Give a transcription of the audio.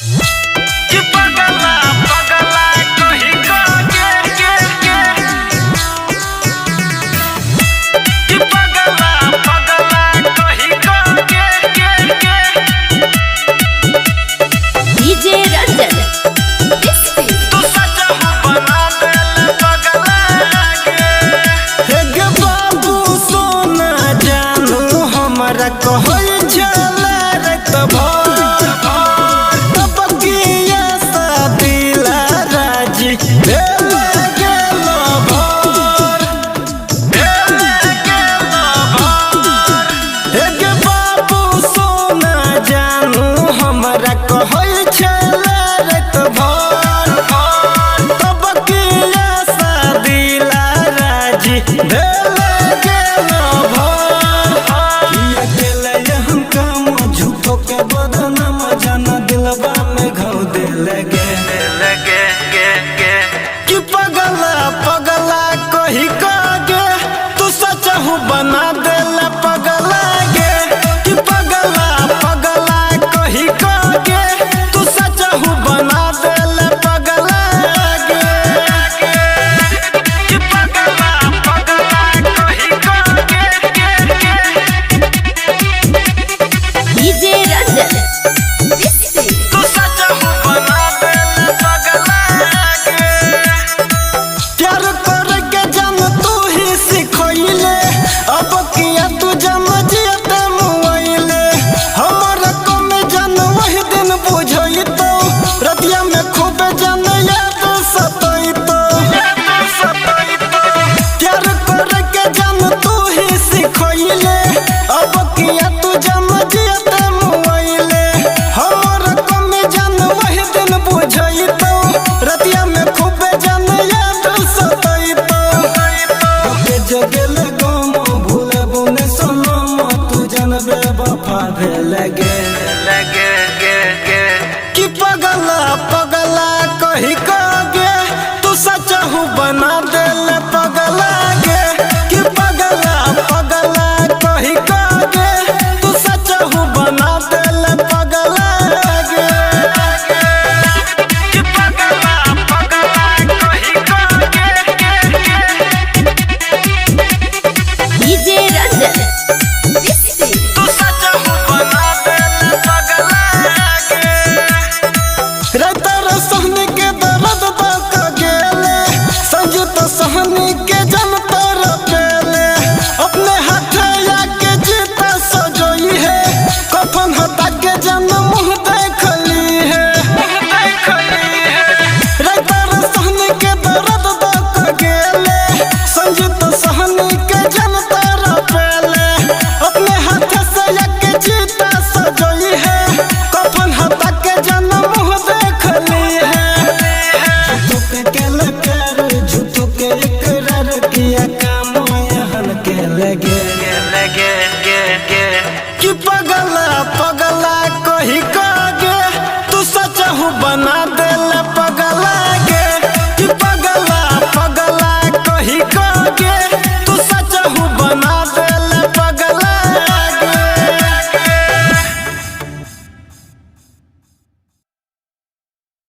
कि पगला पगला कहीं का कि पगला पगला कहीं का डीजे रंजन तू सच बना दे पगला हे गे बाबू सोना जानू हमरा कहल चला रे तब तबकिया सा दिला राजी भेल गेलो भर हे गे बाबू सोना जानू हमरा कहल चला रे तब तबकिया सा दिला राजी भेल गेलो भर किया गेले हम काम झूठो के बदनाम जाना दिलवा में घाव दे लगे कि पगला पगला कही कागे तू सच हूँ बना देला पगला गे कि पगला पगला कही कागे तू सच हूँ बना देला पगला गे कि पगला पगला कहीं का डीजे रंजन तू सच बना दे पगला प्यार करके जम तू ही सिखोइले अब किया तू जम जियते मुआइले हमर को में जन वही दिन बुझई तो रतिया में खूब जन याद सतई तो प्यार करके जम तू ही सिखोइले अब किया तू जम जियते मुआइले हमर को में जन वही दिन बुझई तो रतिया में खूब जन याद सतई तो के जगल गम भूले बुने सनम तू जनबे वफा भेलगे कि पगला पगला कही कागे तू सच हूँ बना